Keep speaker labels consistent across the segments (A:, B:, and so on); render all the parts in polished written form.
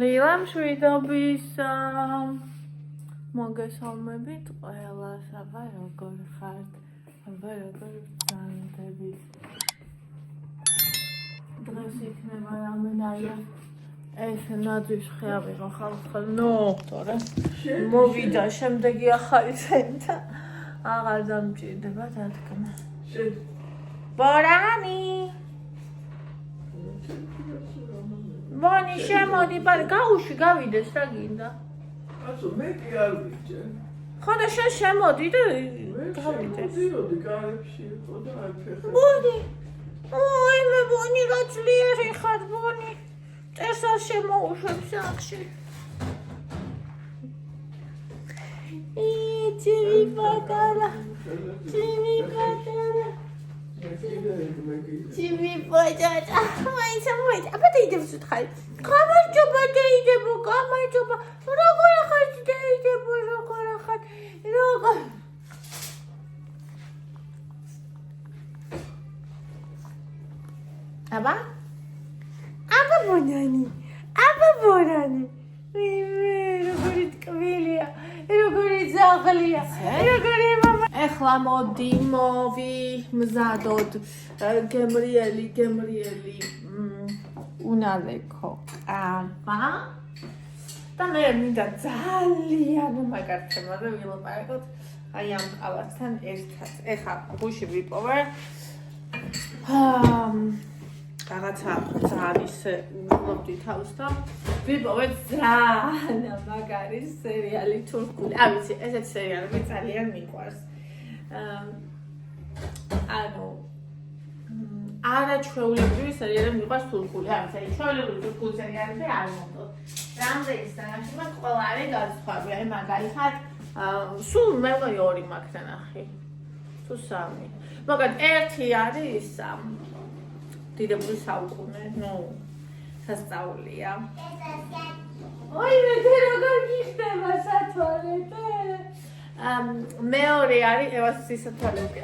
A: დილამ შვიდობისა მოგესალმებით ყველას, აბა როგორ ხართ, აბა როგორ ბრძანდებით. დღეს იქნება რამენაირად ეს ნაძვის ხე ავიღო ხალხო, თორე მოვიდა შემდეგი ახალი წელი და აღარ დამჭირდება დადგმა. ბორანი Bani, შემოდი, გაუში გავიდეს რა გინდა?
B: Აცო, მე კი არ ვიჭე.
A: ხოდა შენ შემოდი და გავიდეს.
B: მოდიოდი კარებში იყო და აი ფეხი.
A: ბონი. ოი, მე ბონი რა ძლიერი ხარ, ბონი. წესას შემოუშვებ სახში. ძივი პატარა. ძივი პატარა. Jimmy Boyzat, მაინც მოიცა. აბა დაიდებს უთხარი. გამარჯობა დაიდებო, გამარჯობა. როგორ ხარ დაიდებო, როგორ ხარ? როგორ? აბა? აბა ბონანი. აბა ბორანი. როგორი ტკბილია, როგორი ძაღლია, როგორი მამა. ეხლა მოდი მოვიმზადოთ გემრიელი უნალექო ყავა და მე მინდა ძალიან მაგარჩემო და ვილაპარაკოთ აი ამ ყავასთან ერთად. ეხლა გუში ვიპოვე რაღაცა ძალიან ისე ვულობდი თავს და ვიპოვე ძალიან მაგარი სერიალი თურქული. არ ვიცი, ესეთი სერიალები ძალიან მიყვარს. ანუ არაჩვეულებრივი სერიალები მიყვარს თურქული. არ ვიცი, ჩვეულებრივი თურქული სერიალები არ მომდოთ. რამდენი სცენაში მაქვს ყველა არის განსხვავებული. აი მაგალითად, სულ მე ვიყავი 2 მაქვს ნახი. თუ 3. მაგრამ ერთი არის დიდებული საუკუნე, სასწაულია. ოი, მე როგორ გიხდება სათვალეთე? მეორე არის ევასის სათვალეთე.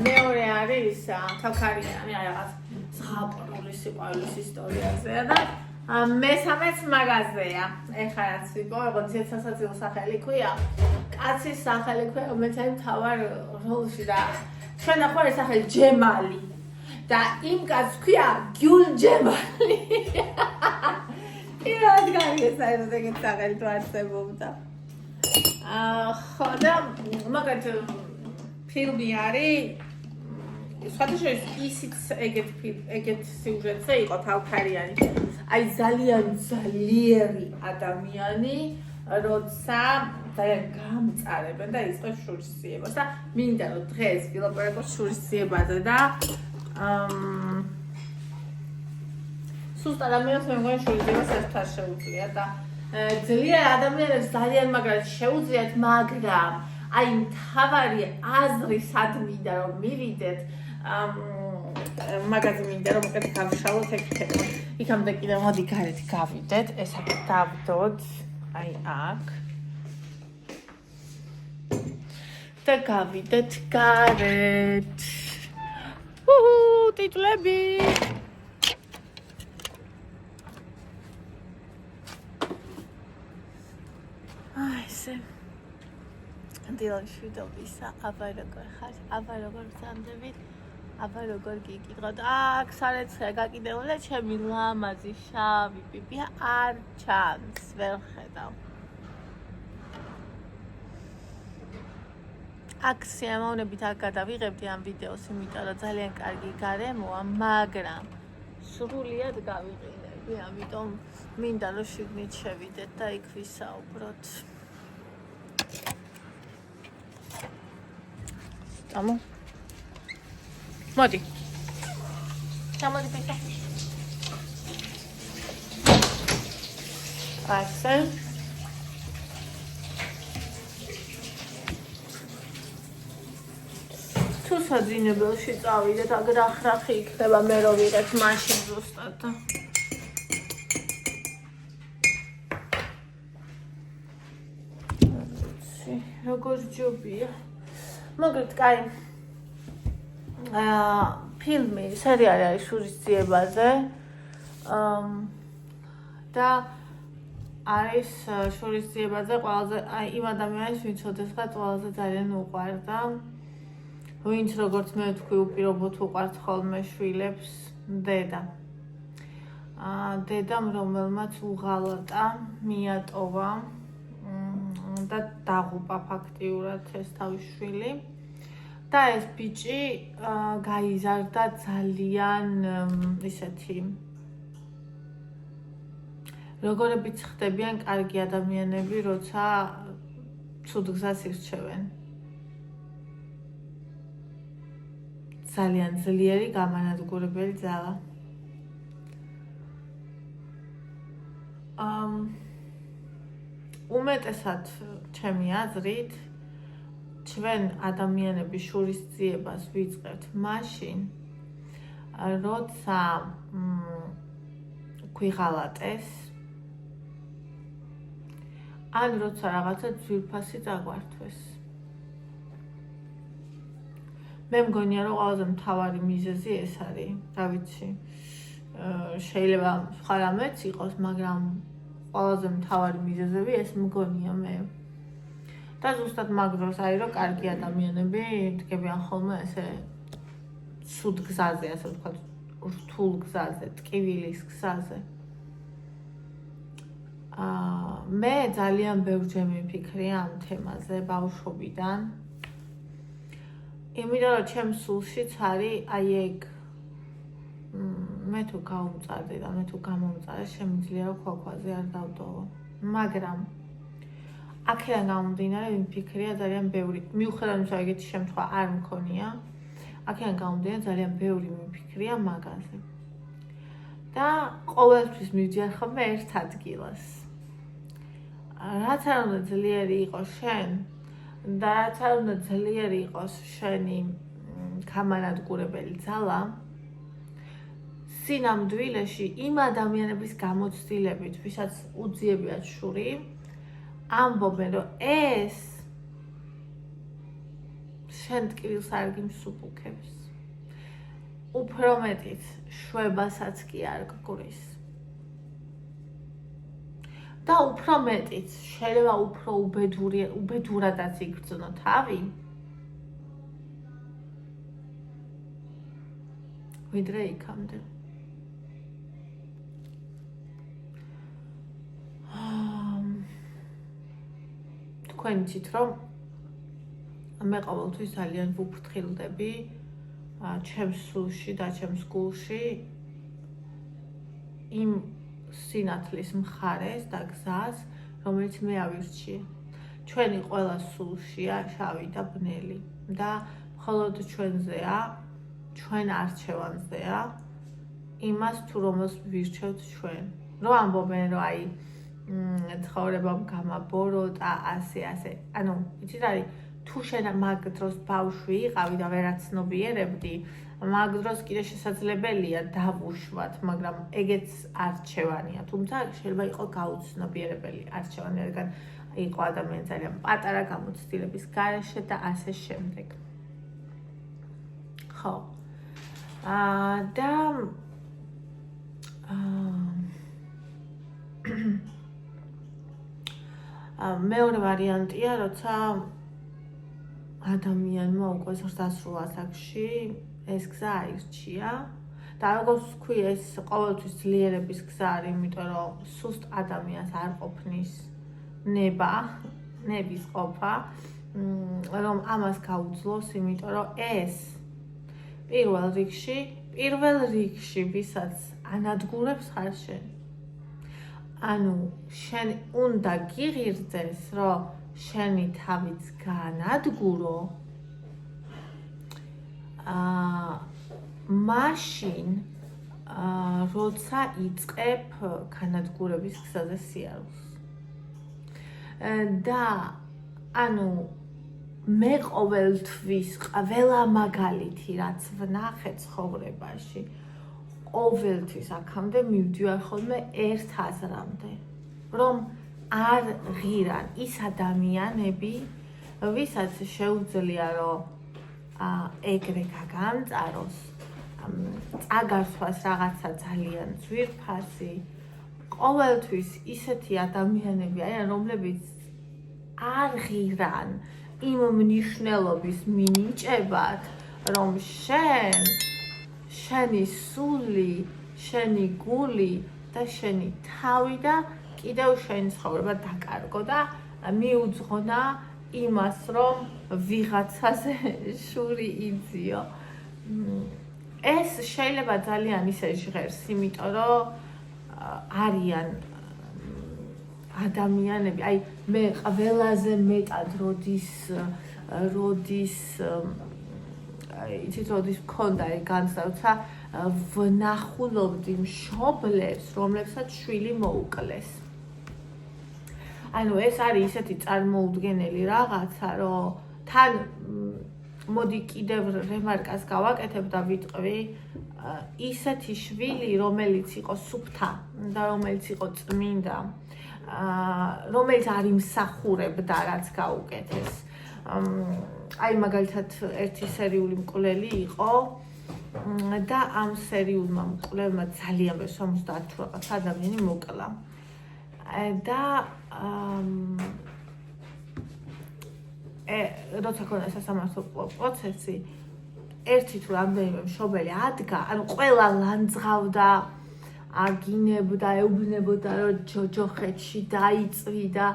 A: მეორე არის თავქარიანი, რაღაც ზღაპრული სიყვარულის ისტორიაზეა და მესამეც მაგაზეა. ეხლა რაც ვიპოვე, როგორც ცეცასაც სახელი ქვია, კაცის სახელი ქვია, რომელიც არის მთავარ როლში და ჩვენ ახლა სახელი ჯემალი. და იმ კაცს ქვია გიულჯემალი. իրად გაიგეს აი რა ეგეთ სახელი თუ არსებობდა. ხო და მაგათ ფილმი არის სხვადასხვა ისიც ეგეთ სიუჟეტზე იყო თავქარიანი. აი ძალიან ძლიერი ადამიანი, როცა ძალიან გამწარებენ და იწყებს შურისძიებას და მინდა რომ დღეს ვილაპარაკოთ შურისძიებაზე და სუსტად ადამიანს მე მგონი შურისძიებას ერთად შეუძლია და ძლიერ ადამიანებს ძალიან მაგრად შეუძლიათ, მაგრამ აი მთავარი აზრი სად მინდა რომ მივიდეთ მაგაზე მინდა რომ უკეთ გავშალოთ ეკეთება. იქამდე კიდევ მოდი გარეთ გავიდეთ, ესაკ დავდოთ აი აქ და გავიდეთ გარეთ. ტიტულები აი ესე დილის შვიდობისა, აბა როგორ ხარ, აბა როგორ ბრძანდებით, აბა როგორ გიკითხოთ. აქ სარეცხია გაკიდებულია, ჩემი ლამაზი შავი პიპია არ ჩანს, ვერ ხედავ. აქ სიამოვნებით არ გადავიღებდი ამ ვიდეოს, იმიტომ რომ ძალიან კარგი გარემოა, მაგრამ სრულიად გავიყიდები, ამიტომ მინდა რომ შიგნით შევიდეთ და იქ ვისაუბროთ. მოდი. ჩამოდი პეჭა. ასე. თუ საძინებელში წავიდეთ, აგრახრახი იქნება, მე რო ვიღებ მაშინ ზუსტად. როგორ ჯობია. მაგრამ კაი. ფილმი, სერიალი არის შურისძიებაზე. და არის შურისძიებაზე ყველაზე იმ ადამიანის, ვინც ოდესღაც ყველაზე ძალიან უყვარდა, ვინც როგორც მე ვთქვი, უპირობოდ უყვართ ხოლმე შვილებს, დედა. დედამ, რომელმაც უღალატა, მიატოვა და დაღუპა ფაქტიურად ეს თავის შვილი. და ეს ბიჭი გაიზარდა ძალიან ისეთი როგორებიც ხდებიან კარგი ადამიანები, როცა ცუდ გზას ირჩევენ. ძალიან ძლიერი გამანადგურებელი ძალა. უმეტესად ჩემი აზრით ჩვენ ადამიანების შურისძიებას ვიწყებთ მაშინ, როცა გვიღალატეს, ან როცა რაღაცა ძვირფასი წაგვართვეს. მე მგონია, რომ ყველაზე მთავარი მიზეზი ეს არის, რა ვიცი, შეიძლება სხვა რამეც იყოს, მაგრამ ყველაზე მთავარი მიზეზები ეს მგონია მე. და ზუსტად მაგ დროს არის, რომ კარგი ადამიანები დგებიან ხოლმე ესე ცუდ გზაზე, ასე ვთქვათ, რთულ გზაზე, ტკივილის გზაზე. მე ძალიან ბევრჯერ მიფიქრე ამ თემაზე ბავშვობიდან. იმიტომ რომ ჩემს სულშიც არის აი ეგ მე თუ გავუმწარდი და მე თუ გამომწარე, შემიძლია რომ ქვაქვაზე არ დავდოვო. მაგრამ აქედან გამომდინარე მიფიქრია ძალიან ბევრი. მიუხედავად იმისა, რომ ეგეთი შემთხვევა არ მქონია, აქედან გამომდინარე ძალიან ბევრი მიფიქრია მაგაზე. და ყოველთვის მივდივარ ხოლმე ერთ ადგილას. რაც არ უნდა ძლიერი იყოს შენ და რაც არ უნდა ძლიერი იყოს შენი გამანადგურებელი ძალა, სინამდვილეში იმ ადამიანების გამოცდილებით, ვისაც უძიებიათ შური, ამბობენ, რომ ეს შენ ტკივილს არ გიმსუბუქებს. უფრო მეტიც შვებასაც კი არ გგრის. და უფრო მეტიც შეიძლება უფრო უბედურადაც იგრძნო თავი, ვიდრე იქამდე. თქვენ იცით, რომ მე ყოველთვის ძალიან ვუფრთხილდები ჩემს სულში და ჩემს გულში იმ სინათლის მხარეს და გზას, რომელიც მე ავირჩიე. ჩვენი ყველა სულშია შავი და ბნელი და მხოლოდ ჩვენზეა, ჩვენ არჩევანზეა იმას თუ რომელს ვირჩევთ ჩვენ. რომ ამბობენ, რომ აი ცხოვრებამ გამაბოროტ და ასე. ანუ იცით არის, თუ შენ მაგ დროს ბავშვი იყავი და ვერაცნობიერებდი, მაგ დროს კიდე შესაძლებელია დავუშვათ, მაგრამ ეგეც არჩევანია. თუმცა შეიძლება იყოს გაუცნობიერებელი არჩევანი, რადგან იყო ადამიანი ძალიან პატარა გამოცდილების გარეშე და ასე შემდეგ. ხო. და მეორე ვარიანტია, როცა ადამიანმა უკვე ზრდასრულ ასაკში ეს გზა აირჩია და როგორც ვთქვი, ეს ყოველთვის ძლიერების გზა არის, იმიტომ რომ სუსტ ადამიანს არ ყოფნის ნების ყოფა, რომ ამას გაუძლოს, იმიტომ რომ ეს პირველ რიგში ვისაც ანადგურებს ხარ შენ. ანუ შენ უნდა გიღირდეს, რომ შენი თავიც გაანადგურო, მაშინ როცა იწყებ განადგურების გზაზე სიარულს. და ანუ მე ყოველთვის ყველა მაგალითი, რაც ვნახე ცხოვრებაში, ყოველთვის აქამდე მივდივარ ხოლმე ერთ აზრამდე, რომ არ ღირან ის ადამიანები, ვისაც შეუძლია, რომ ეგრე გაგამწაროს, წაგართვას რაღაცა ძალიან ძვირფასი, ყოველთვის ისეთი ადამიანები არიან, რომლებიც არ ღირან იმ მნიშვნელობის მინიჭებად, რომ შენი სული, შენი გული და შენი თავი და კიდევ შენი ცხოვრება დაკარგო და მიუძღონა იმას, რომ ვიღაცაზე შური იძიო. ეს შეიძლება ძალიან ისე ჟღერს, იმიტომ რომ არიან ადამიანები, აი მე ყველაზე მეტად როდის მქონდა განცდა, როცა ვნახულობდი მშობლებს, რომლებსაც შვილი მოუკლეს. ანუ ეს არის ისეთი წარმოუდგენელი რაღაცა, რომ თან მოდი კიდევ რემარკას გავაკეთებ და ვიტყვი, ისეთი შვილი, რომელიც იყო სუფთა და რომელიც იყო წმინდა, რომელიც არ იმსახურებდა რაც გაუკეთეს. აი მაგალითად ერთი სერიული მკვლელი იყო და ამ სერიულმა მკვლელმა ძალიან 70 რაღაც ადამიანი მოკლა. და როცა ქონდა სასამართლო პროცესი, ერთი თუ რამდენიმე მშობელი ადგა, ანუ ყველა ლანძღავდა, აგინებდა, ეუბნებოდა, რომ ჯოჯოხეთში დაიწვიდა,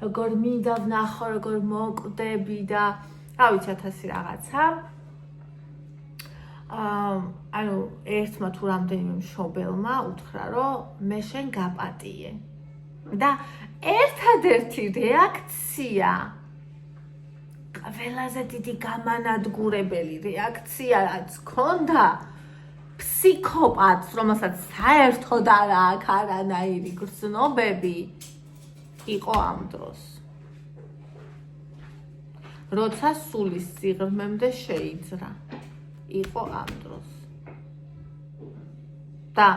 A: როგორ მინდა ვნახო, როგორ მოკვდები და რა ვიცი 1000 რაღაცა. ანუ ერთმა თუ რამდენიმე მშობელმა უთხრა, რომ მე შენ გაპატიე. და ერთადერთი რეაქცია, ყველაზე დიდი გამანადგურებელი რეაქცია რაც ჰქონდა ფსიქოპატს, რომელსაც საერთოდ არ აქვს არანაირი გრძნობები, იყო ამ დროს. როცა სულის სიღრმემდე შეიძრა, იყო ამ დროს. და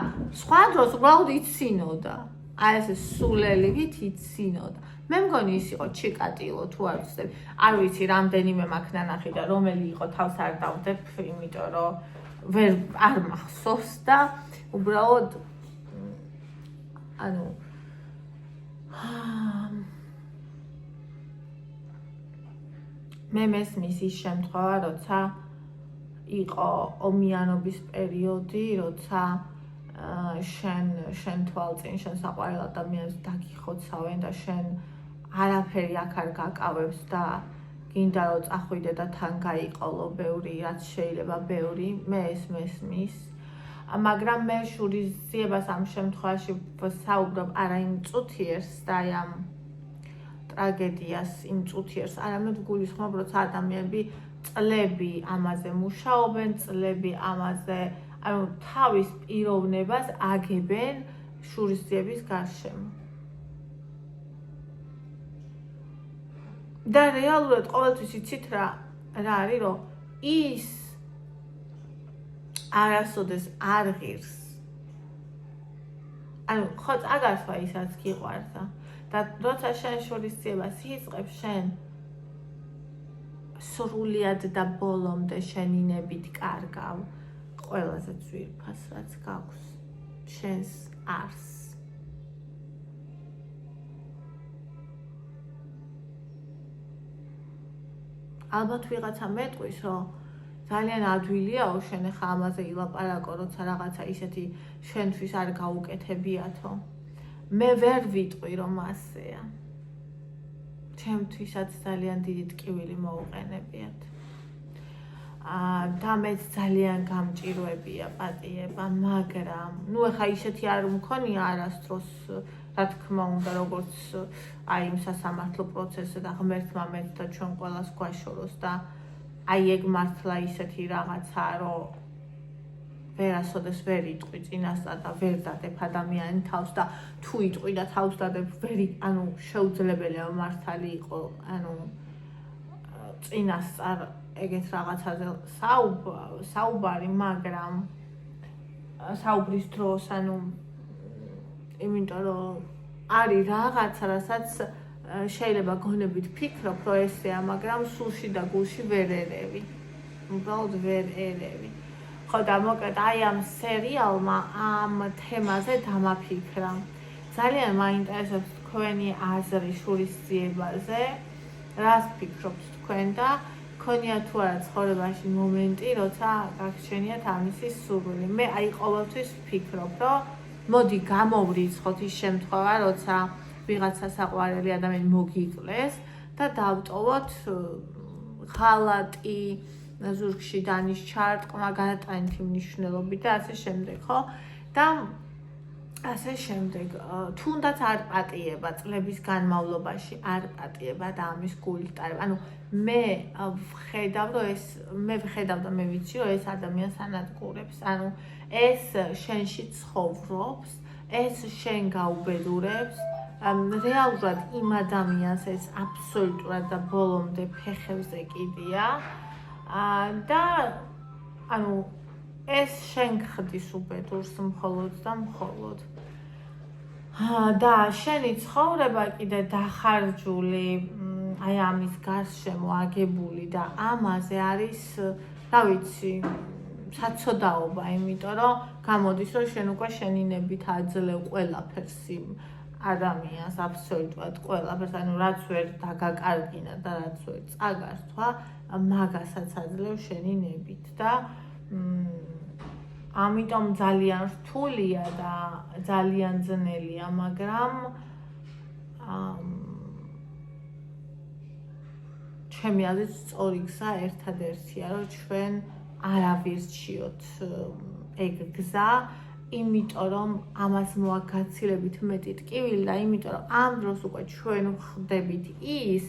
A: სხვა დროს უბრალოდ იცინოდა. აი ეს სულელივით იცინოდა. მე მგონი ის იყო ჩიკატილო თუ არ ვცდები. არ ვიცი რამდენიმე მაქვს ნანახი და რომელი იყო თავს არ დავდებ, იმიტომ რომ არ მახსოვს და უბრალოდ ანუ მე მესმის ის შემთხვევა, როცა იყო ომიანობის პერიოდი, როცა შენ თვალწინ შენ საყვარელ ადამიანს დაგიხოცავენ და შენ არაფერი აქ არ გაკავებს და გინდა რომ წახვიდე და თან გაიყოლო ბევრი, რაც შეიძლება ბევრი, მე ეს მესმის. მაგრამ მე შურისძიებას ამ შემთხვევაში საუბრობ არა იმ წუთიერს და ამ ტრაგედიას იმ წუთიერს, არამედ გულისხმობ, როცა ადამიანები წლები ამაზე მუშაობენ, წლები ამაზე ანუ თავის პიროვნებას აგებენ შურისძიების გარშემო. და რეალურად ყოველთვის იცით რა არის, რომ ის არასოდეს არ ღირს. ანუ ხო წაგასვა ის რაც გიყვარდა და როცა შენ შურისძიებას იწყებ, შენ სრულიად და ბოლომდე შენინებით კარგავ ყველაზე ძვირფას რაც გაქვს შენს არსს. ალბათ ვიღაცა მეტყვის, რომ ძალიან ადვილიაო შენ ახლა ამაზე ილაპარაკო, როცა რაღაცა ისეთი შენთვის არ გაუკეთებიათო. მე ვერ ვიტყვი, რომ ასეა. ჩემთვისაც ძალიან დიდი ტკივილი მოუყენებიათ. და მეც ძალიან გამჭირვებია პატიება, მაგრამ ნუ ახლა ისეთი არ მქონია არასდროს, რა თქმა უნდა, როგორც აი იმ სასამართლო პროცესზე და ღმერთმა მეც და ჩვენ ყველას გვაშოროს და აი ეგ მართლა ისეთი რაღაცაა, რომ ვერასოდეს ვერ იტყვი წინასწარ და ვერ დადებ ადამიანი თავს და თუ იტყვი და თავს დადებ, ანუ შეუძლებელია მართალი იყო, ანუ წინასწარ ეგეთ რაღაცაზე საუბარი, მაგრამ საუბრის დროს, ანუ იმიტომ რომ არის რაღაცა, რასაც შეიძლება გონებით ფიქრობ, რომ ესეა, მაგრამ სულში და გულში ვერ ერევი. უბრალოდ ვერ ერევი. ხო და მოკლედ აი ამ სერიალმა ამ თემაზე დამაფიქრა. ძალიან მაინტერესებს თქვენი აზრი შურისძიებაზე, რას ფიქრობთ თქვენ და გქონია თუ არა ცხოვრებაში მომენტი, როცა გაგჩენიათ ამისი სურვილი. მე ყოველთვის ვფიქრობ, რომ მოდი გამოვრიცხოთ ის შემთხვევა, როცა ვიღაცა საყვარელი ადამიანი მოგიკლეს და დავტოვოთ ღალატი, ზურგში დანის ჩარტყმა, გადატანითი მნიშვნელობით და ასე შემდეგ, ხო? და ასე შემდეგ, თუნდაც არ პატიება წლების განმავლობაში, არ პატიება და ამის გულით ტარება. ანუ მე ვხედავ, რომ მე ვხედავ და მე ვიცი, რომ ეს ადამიანს ანადგურებს. ანუ ეს შენში ცხოვრობს, ეს შენ გაუბედურებს. რეალურად იმ ადამიანს ეს აბსოლუტურად და ბოლომდე ფეხებზე კიდია. და ანუ ეს შენ ხდის უბედურს მხოლოდ და მხოლოდ. და შენი ცხოვრება კიდე დახარჯული აი ამის გარშემო აგებული და ამაზე არის, რა ვიცი, საცოდაობა, იმიტომ რომ გამოდის, რომ შენ უკვე შენინებით აძლევ ყველაფერს იმ ადამიანს, აბსოლუტურად ყველაფერს, ანუ რაც ვერ დაგაკარგინა და რაც ვერ წაგართვა, მაგასაც აძლევ შენინებით და ამიტომ ძალიან რთულია და ძალიან ძნელია, მაგრამ ჩემი აზრით სწორი გზა ერთადერთია, რომ ჩვენ არ ავირჩიოთ ეგ გზა, იმიტომ რომ ამას მოაქვს გაცილებით მეტი ტკივილი და იმიტომ რომ ამ დროს უკვე ჩვენ ვხდებით ის,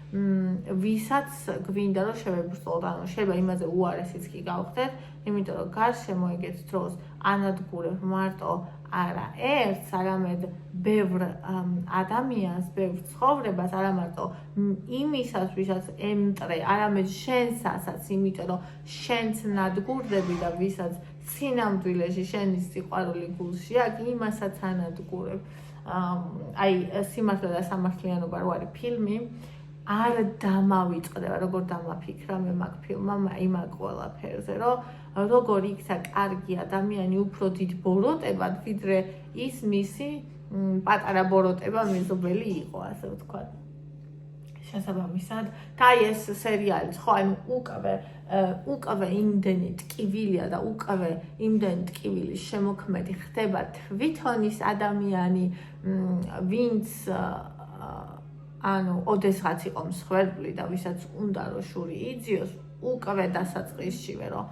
A: ვისაც გვინდა რომ შევებრძოლოთ, ანუ შეიძლება იმაზე უარესიც კი გავხდეთ, იმიტომ რომ გარშემო ეგეთ დროს ანადგურებ მარტო არა ერთს, არამედ ბევრ ადამიანს, ბევრ ცხოვრებას, არა მარტო იმისაც, ვისაც ემტრე, არამედ შენსაც, იმიტომ რომ შენც ნადგურდები და ვისაც სინამდვილეში შენის სიყვარული გულში აქვს, იმასაც ანადგურებ. აი, სიმართლე და სამართლიანობა რო არის ფილმი, არ დამავიწყდება, როგორ დამაფიქრა მე მაგ ფილმმა, იმაგ ყველაფერზე, რომ როგორ იქცა კარგი ადამიანი უფრო დიდ ბოროტებად, ვიდრე ის მისი პატარა ბოროტება მეზობელი იყო, ასე ვთქვათ. შესაბამისად, და აი ეს სერიალიც, ხო, ანუ უკავე იმდენი ტკივილია და უკავე იმდენი ტკივილის შემოქმედი ხდება თვითონ ის ადამიანი, ვინც ანუ ოდესღაც იყო მსხვერპლი და ვისაც უნდა რომ შური იძიოს, უკავე დასაწყისშივე, რომ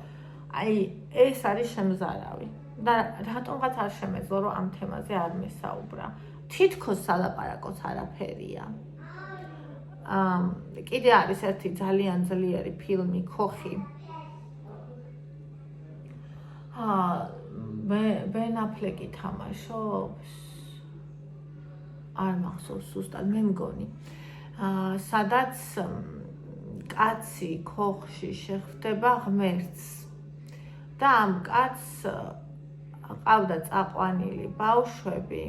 A: აი ეს არის შემზარავი და რატომღაც არ შემეძლო რომ ამ თემაზე არ მესაუბრა. თითქოს სალაპარაკოც არაფერია. კიდე არის ერთი ძალიან ძლიერი ფილმი ქოხი. ბენ აფლეკი თამაშობს. არ მახსოვს ზუსტად, მე მგონი. სადაც კაცი ქოხში შეხვდება ღმერთს. და ამ კაცს ყავდა წაყვანილი ბავშვები.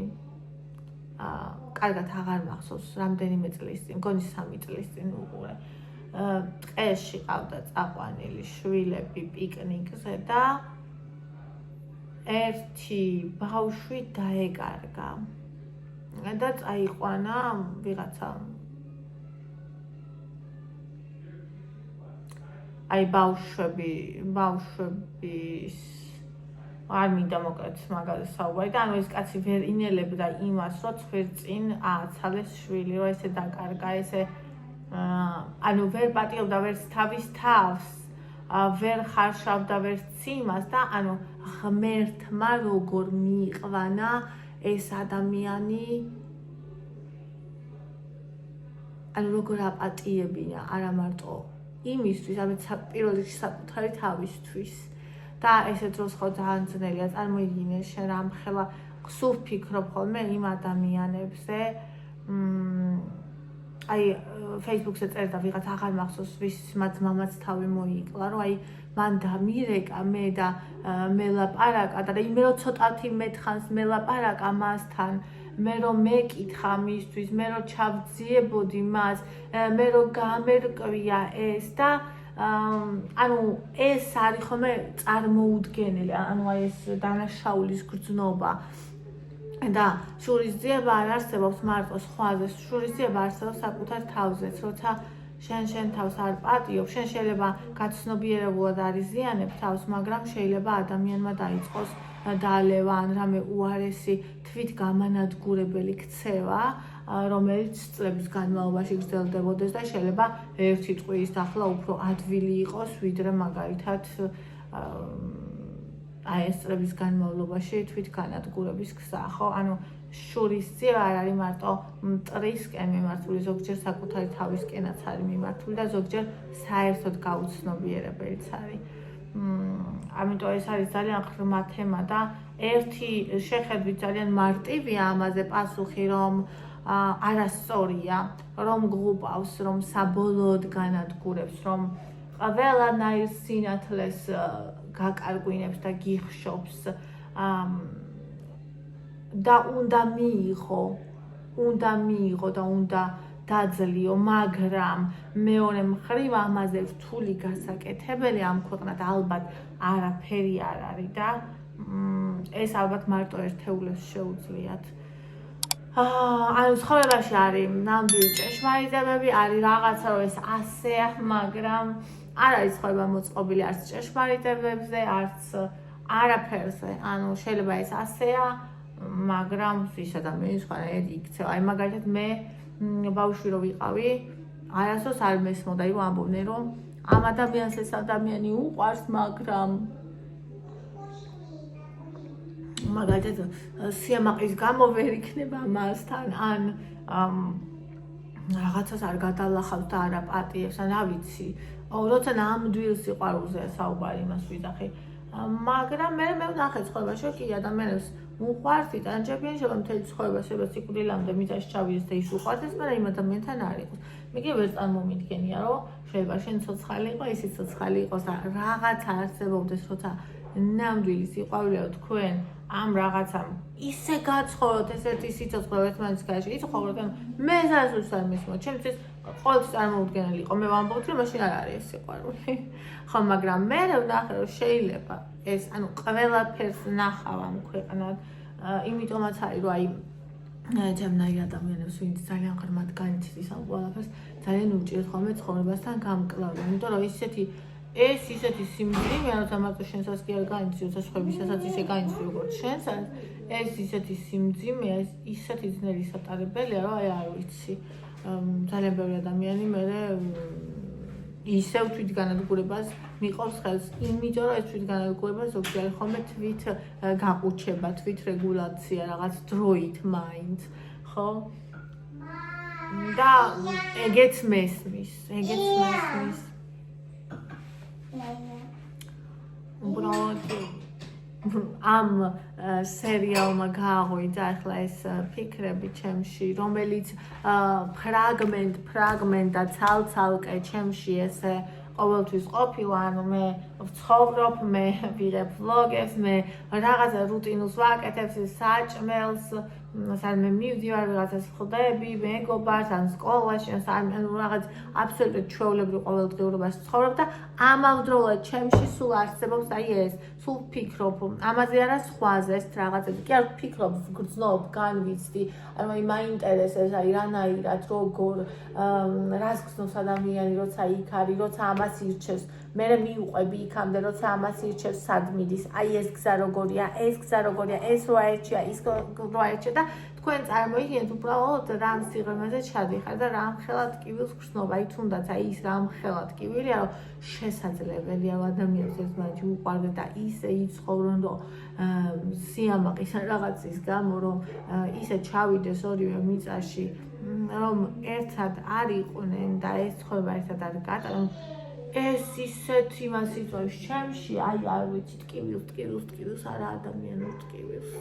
A: კარგად აღარ მახსოვს, რამდენიმე წლის წინ, მგონი 3 წლის წინ უყურე. ტყეში ყავდა წაყვანილი შვილები პიკნიკზე და ერთი ბავშვი დაეკარგა. და წაიყვანა ვიღაცა. აი ბავშვების არ მინდა მოკლედ მაგაზე საუბარი და ანუ ეს კაცი ვერ ინელებდა იმას, რომ წინ ააცალეს შვილი, რომ ესე დაკარგა, ესე ანუ ვერ პატიობდა ვერც თავის თავს, ვერ ხარშავდა ვერც იმას და ანუ ღმერთმა როგორ მიიყვანა ეს ადამიანი, ანუ როგორ აპატიებინა, არა მარტო იმისთვის, არამედ პირველ რიგში საკუთარი თავისთვის. და ესე დროს ხო ძალიან ძნელია, წარმოიდგინე შენ რამხელა სულ ვფიქრობ ხოლმე იმ ადამიანებზე, აი Facebook-ზე წერდა ვიღაც აღარ მახსოვს ვის მამაც თავი მოიკლა, რომ აი მან დამირეკა მე და მელაპარაკა და მე რო ცოტათი მეთხანს მელაპარაკა მასთან, მე რო მეკითხა მისთვის, მე რო ჩავძიებოდი მას, მე რო გამერკვია ეს და ანუ ეს არის ხოლმე წარმოუდგენელი, ანუ აი ეს დანაშაულის გრძნობა. და შურისძიება არ არსებობს მარტო სხვაზე, შურისძიება არსებობს საკუთარ თავზეც, როცა შენ თავს არ პატიობ, შენ შეიძლება გაცნობიერებულად არ იზიანებ თავს, მაგრამ შეიძლება ადამიანმა დაიწყოს დალევა ან რამე უარესი თვითგამანადგურებელი ქცევა, რომელიც წლების განმავლობაში გრძელდებოდეს და შეიძლება ერთი ტყუის ახლა უფრო ადვილი იყოს, ვიდრე მაგალითად აი ეს წლების განმავლობაში თვითგანადგურების გზა, ხო? ანუ შურისძიება არ არის მარტო მტრისკენ მიმართული, ზოგჯერ საკუთარი თავისკენაც არის მიმართული და ზოგჯერ საერთოდ გაუცნობიერებელიც არის. ამიტომ ეს არის ძალიან ღრმა თემა და ერთი შეხედვით ძალიან მარტივია ამაზე პასუხი, რომ არასწორია, რომ გლუპავს, რომ საბოლოოდ განადგურებს, რომ ყველანაირ სინათლეს გაკარგვინებს და გიხშობს და უნდა მიიღო და უნდა დაძლიო, მაგრამ მეორე მხრივ ამაზე რთული გასაკეთებელი ამ ქვეყნად ალბათ არაფერი არ არის და ეს ალბათ მარტო ერთეულებს შეუძლიათ. ანუ ცხოვრებაში არის ნამდვილი ჭეშმარიტებები, არის რაღაცა რომ ეს ასეა, მაგრამ არ არის ცხოვრება მოწყობილი არც ჭეშმარიტებებზე, არც არაფერზე. ანუ შეიძლება ეს ასეა, მაგრამ ის ადამიანი სხვანაირად იქცევა. აი მაგალითად მე ბავშვი რო ვიყავი, არასდროს არ მესმოდა, იყო ამბობდნენ რომ ამ ადამიანს ეს ადამიანი უყვარს, მაგრამ მაგალითად სიამაყის გამო ვერ იქნება მასთან, ან რაღაცას არ გადალახავს და არ აპატიებს, ან რა ვიცი. როცა ნამდვილ სიყვარულზეა საუბარი, იმას ვიძახი. მაგრამ მე ვნახე ცხოვრებაში, რომ კი ადამიანებს უყვარს, იტანჯებიან, შეიძლება მთელი ცხოვრება შეიძლება სიკვდილამდე მიწაში ჩავიდეს და ის უყვარდეს, მაგრამ იმ ადამიანთან არ იყოს. მე კი ვერ წარმომიდგენია, რომ შეიძლება შენ ცოცხალი იყო, ისიც ცოცხალი იყოს და რაღაცა არსებობდეს, როცა ნამდვილი სიყვარულია თქვენ ამ რაღაცამ ისე გაცხოვროთ, ესეთი სიცოცხლე ერთმანეთის გარეშე, იცხოვროთ, მე სადაც არ მისმოთ, ჩემთვის ყოველთვის წარმოუდგენელი იყო, მე ვამბობთ, რომ მაშინ არ არის ეს სიყვარული. ხო, მაგრამ მე ვნახე, რომ შეიძლება ეს, ანუ ყველაფერს ნახავ ამ ქვეყნად, იმიტომაც არის, რომ აი ჩემნაირ ადამიანებს, ვინც ძალიან ღრმად განიცდის ამ ყველაფერს, ძალიან უჭირთ ხოლმე ცხოვრებასთან გამკლავება, იმიტომ რომ ეს ისეთი სიმძიმეა, როცა მარტო შენსაც კი არ განიცდის, როცა სხვებისაც ისე განიცდის, როგორც შენსაც, ეს ისეთი სიმძიმეა, ეს ისეთი ძნელი სატარებელია, რომ აი არ ვიცი. ძალიან ბევრი ადამიანი მე ისევ თვითგანადგურებას მიყავს ხელს, იმიტომ რომ ეს თვითგანადგურება ზოგჯერ ხოლმე თვით გაყუჩება, თვით რეგულაცია, რაღაც დროით მაინც, ხო? და ეგეც მესმის. უბრალოდ ამ სერიალმა გააღვიძა ახლა ეს ფიქრები ჩემში, რომელიც ფრაგმენტ და ცალ-ცალკე ჩემში ესე ყოველთვის ყოფილა, ანუ მე ვცხოვრობ, მე ვიღებ ვლოგებს, მე რაღაცა რუტინულს ვაკეთებ, საჭმელს, სადმე მივდივარ, რაღაცას ხვდები, მეგობარს, ან სკოლაში, ან რაღაც აბსოლუტურად ჩვეულებრივ ყოველდღიურობას ვცხოვრობ და ამავდროულად ჩემში სულ არსებობს აი ეს, სულ ვფიქრობ ამაზე არა სხვაზე, ეს რაღაცები, კი არ ვფიქრობ, ვგრძნობ, განვიცდი, ანუ მაინტერესებს, აი რანაირად, როგორ, რას გრძნობს ადამიანი, როცა იქ არის, როცა ამას ირჩევს, მე მიუყვები იქამდე, როცა ამას ირჩევს, სად მიდის, აი ეს გზა როგორია, ეს რო აერჩია, ის რო აერჩია და თქვენ წარმოიდგინეთ უბრალოდ რამ სიღრმეზე ჩადიხარ და რამ ხელად კივილს გრძნობა, აი თუნდაც აი ის რამ ხელად კივილია, რომ შესაძლებელია ადამიანს ერთმანეთში უყვარდეს და ისე იცხოვრონ, რომ სიამაყის რაღაცის გამო, რომ ისე ჩავიდეს ორივე მიწაში, რომ ერთად არ იყვნენ და ეს ცხოვრება ერთად არ გატარონ. ეს ისეთ იმას იწვევს ჩემში, აი არ ვიცი, ტკივილს, არა ადამიანურ ტკივილს.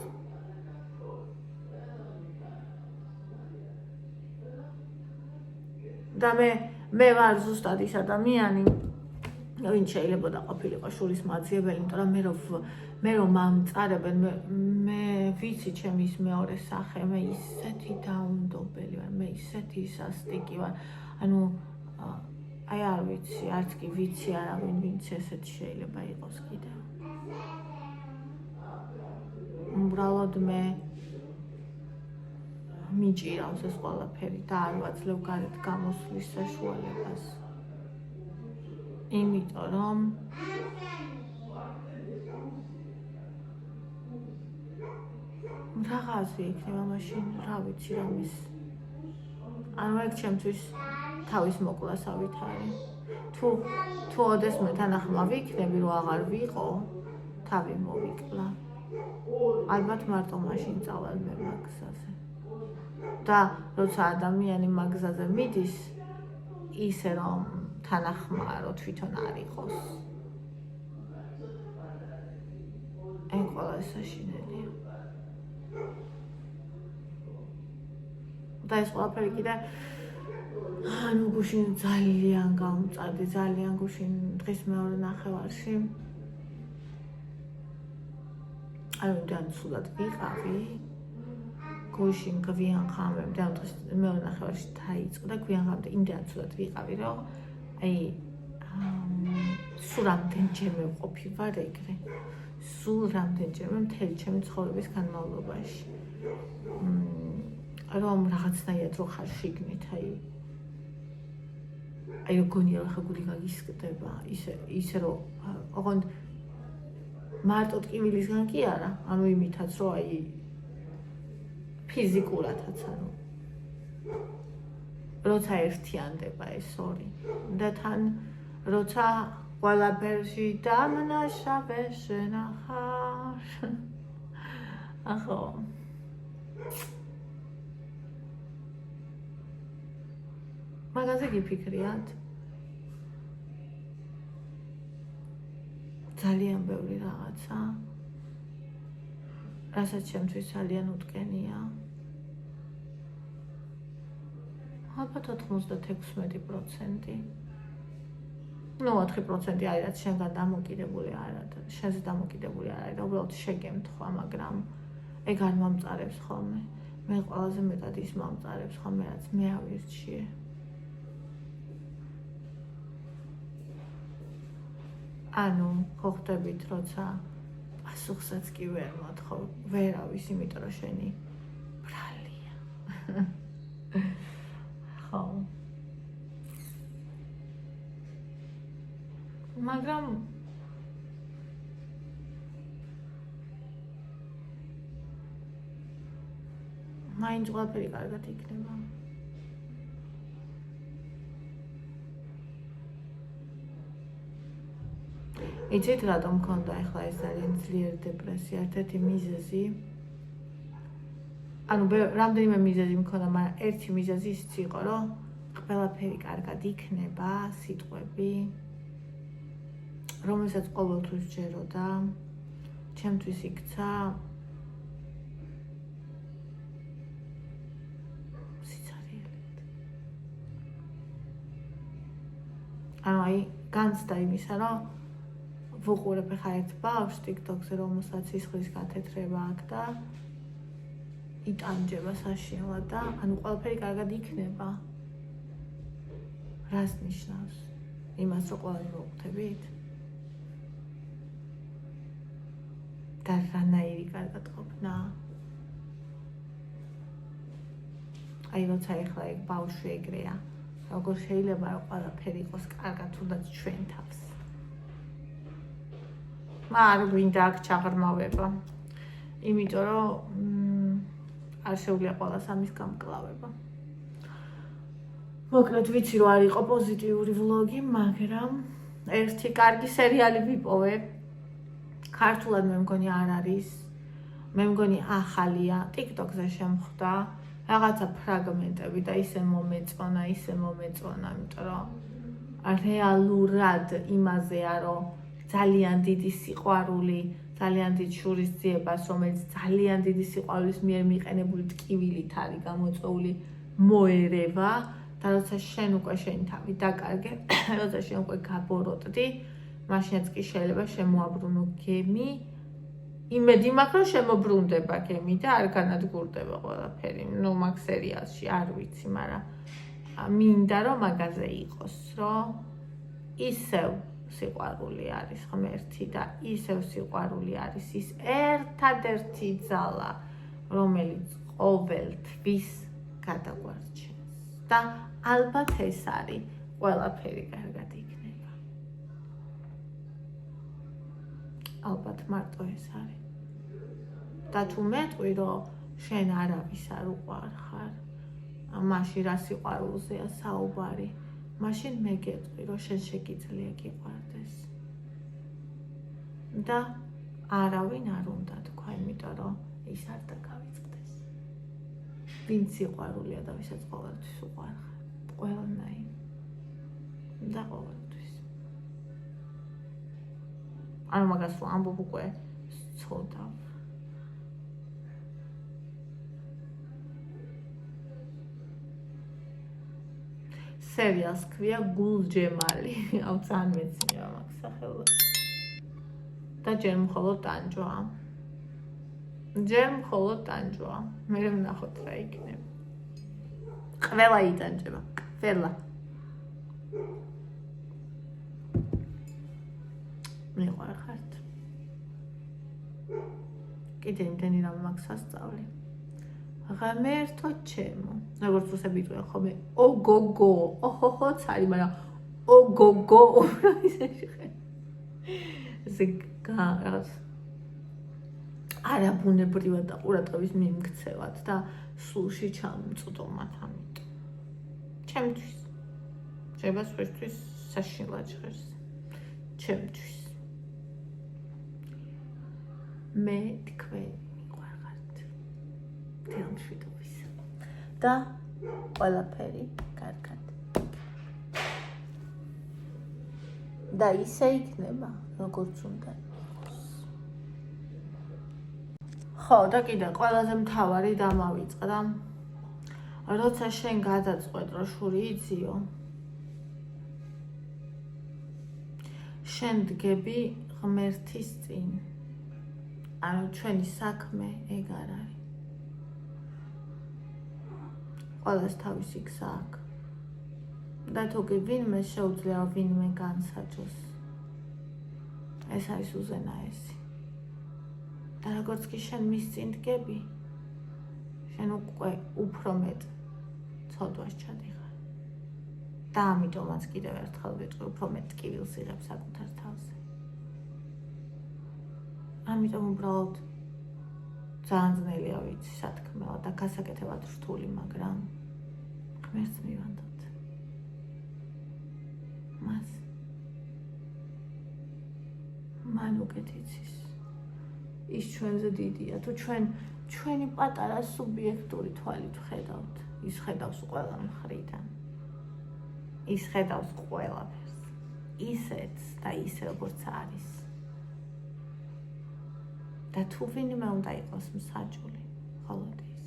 A: და მე ვარ ზუსტად ის ადამიანი, ვინც შეიძლება და ყოფილიყო შურის მაძიებელი, იმიტომ რომ მე რომ მომწარებენ, მე ვიცი ჩემი ის მეორე სახე, მე ისეთი დაუნდობელი ვარ, მე ისეთი სასტიკი ვარ, ანუ აი არ ვიცი, არც კი ვიცი არავინ, ვინც ესეთი შეიძლება იყოს კიდევ. უბრალოდ მე მიჭირავს ეს ყველაფერი და არ ვაძლევ გარეთ გამოსვლის საშუალებას. იმიტომ რომ რაღაც იქნება მაშინ რა ვიცი რამის ანუ ეგ ჩემთვის თავის მოკლასავით არის თუ ოდესმე თანახმა ვიქნები რომ აღარ ვიყო თავი მოვიკლა ალბათ მარტო მაშინ წავალ მე მაგზაზე და როცა ადამიანი მაგზაზე მიდის ისე რომ თანახმაა რომ თვითონ არ იყოს ეგ ყველა საშინელია და ეს ყველაფერი კიდე ანუ გუშინ ძალიან გამწარდი ძალიან გუშინ დღის მეორე ნახევარში ანუ ძალიან სულად ვიყავი გუშინ გვიან ხამემდე ამ დღის მეორე ნახევარში დაიწყო და გვიან ხამემდე იმდენ სულად ვიყავი რომ აი სულ რამდენჯერმე ვყოფი ვარ ეგრე სულ რამდენჯერმე მთელი ჩემი ცხოვრების განმავლობაში რომ რაღაცნაირად რო ხარ შიგნით აი გონია რომ ხა გული გაგისკდება ისე რომ ოღონდ მარტო ტკივილისგან კი არა ანუ იმითაც რომ აი ფიზიკურადაც ანუ როცა ერთიანდება ეს ორი და თან როცა ყველაფერში დამნაშავე შენახარ ახო მაგაზე გიფიქრიათ ძალიან ბევრი რაღაცა რასაც ჩემთვის ძალიან უტკენია ალბათ 96% ну 4% არის რაც შენგან დამოკიდებული არა და შენზე დამოკიდებული არ არის და უბრალოდ შეგემთხვა მაგრამ ეგ არ მომწარებს ხოლმე მე ყველაზე მეტად ის მომწარებს ხოლმე რაც მე ავირჩიე ანუ ხო ხდებით როცა პასუხსაც კი ვერ მოთხოვ ვერავის იმიტომ რომ შენი ბრალია ხო მაგრამ მაინც ყველაფერი კარგად იქნება იცით რატომ მქონდა ახლა ეს ძალიან ძლიერი დეპრესია ერთ-ერთი მიზეზი ანუ რამდენიმე მიზეზი მქონდა მაგრამ ერთი მიზეზი ისიც იყო რომ ყველაფერი კარგად იქნება სიტყვები რომელსაც ყოველთვის ჯეროდა ჩემთვის იქცა სიცარიელით ანუ აი განცდა იმისა რომ ვუყურებ ხა ერთ ბავშვს TikTok-ზე რომელსაც სისხლის გათეთრება აქვს და იტანჯება საშინლად და ანუ ყველაფერი კარგად იქნება რას ნიშნავს იმას რომ ყველანი მოვხვდებით და რანაირი კარგად ყოფნა აი როცა ეხლა ეგ ბავშვი ეგრეა როგორ შეიძლება რომ ყველაფერი იყოს კარგად თუნდაც ჩვენ თავს არ გვინდა აქ ჩაღრმავება იმიტომ რომ არ შეუძლია ყველას ამის გამკლავება მოკლედ ვიცი რომ არ იყო პოზიტიური ვლოგი მაგრამ ერთი კარგი სერიალი ვიპოვე ქართულად მე მგონი არ არის მე მგონი ახალია TikTok-ზე შემხვდა რაღაცა ფრაგმენტები და ისე მომეწონა იმიტომ რომ რეალურად იმაზეა რომ ძალიან დიდი სიყვარული, ძალიან დიდ შურისძიებას, რომელიც ძალიან დიდი სიყვარულის მიერ მიყენებული ტკივილით არის გამოწვეული მოერევა და როცა შენ უკვე შენი თავი დაკარგე, როცა შენ უკვე გაბოროტდი, მაშინაც კი შეიძლება შემოაბრუნო გემი. იმედი მაქვს რომ შემოbrunდება გემი და არ განადგურდება ყველაფერი. ნუ მაგ სერიალში არ ვიცი, მაგრამ მინდა რომ მაგაზე იყოს, რომ ისევ სიყვარული არის ღმერთი და ისევ სიყვარული არის ის ერთადერთი ძალა, რომელიც ყოველთვის გადაგვარჩენს და ალბათ ეს არის ყველაფერი კარგად იქნება. ალბათ მარტო ეს არის. და თუ მეტყვი რომ შენ არავის არ უყვარ ხარ, მაშინ რა სიყვარულზეა საუბარი, მაშინ მე გეტყვი რომ შენ შეგიძლია გიყვარდეს. და არავინ არ უნდა თქვა, იმიტომ რომ ის არ დაგავიწყდეს. ვინც სიყვარულია და ვისაც ყოველთვის უყვარ ხარ, ყველანაირ და ყოველთვის. ანუ მაგას რომ ამბობ უკვე ცოდავ. სერიალს ქვია გულჯემალი, აუ ძალიან მეცნია მაგ სახელს. და ჯერ მხოლოდ ტანჯვაა. ჯერ მხოლოდ ტანჯვაა. მე ვნახოთ რა იქნება. ყველა იტანჯება, ყველა. მიყვარხართ. კიდე იმდენი რამ მაქვს სასწავლი. ღამერთო ჩემო. როგორც რუსები იტყვიან ხოლმე, ოგოგო, ოჰოჰო, ცარი, მაგრამ ოგოგო, რა ისე შეხე. ესე რაღაც არაბუნებრივად და ყურადღების მიმქცევად და სულში ჩამწვდომათ ამიტომ. ჩემთვის. შეიძლება სხვისთვის საშინლად ჟღერს. ჩემთვის. მე თქვენ მიყვარხართ. თელმშვიდობის. და ყველაფერი კარგად. და ისე იქნება, როგორც უნდა იყოს. ხო, და კიდე ყველაზე მთავარი დამავიწყდა. როცა შენ გადაწყვეტ, რომ შური იძიო, შენ დგები ღმერთის წინ. ანუ ჩვენი საქმე ეგ არ არის. ყველას თავისი გზა აქვს. და თუ კი ვინმე შეუძლია ვინმე განსაჯოს. ეს არის უზენაესი. და როგორც კი შენ მის წინ დგები, შენ უკვე უფრო მეტ ცოდვას ჩადიხარ. და ამიტომაც კიდევ ერთხელ ვიტყვი, უფრო მეტ ტკივილს იღებ საკუთარ თავზე. ამიტომ უბრალოდ ძალიან ძნელია ვიცი სათქმელად და გასაკეთებლად რთული, მაგრამ ღმერთს მივანდოთ. მას მან უკეთ იცის. ის ჩვენზე დიდია. თუ ჩვენი პატარა სუბიექტური თვალით ვხედავთ, ის ხედავს ყველა მხრიდან. ის ხედავს ყველაფერს. ისეც და ისე როგორც არის. და თუ ვინმე უნდა იყოს მსაჯული, მხოლოდ ის.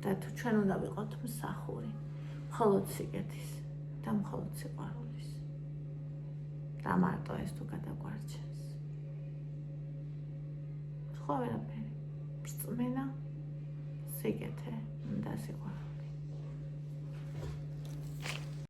A: და თუ ჩვენ უნდა ვიყოთ მსახური, მხოლოდ სიგეთის და მხოლოდ სიყვარულის. და მარტო ეს თუ გადაგვარჩენს. სხვა ვერაფერი. რწმენა, სიგეთე და სიყვარული.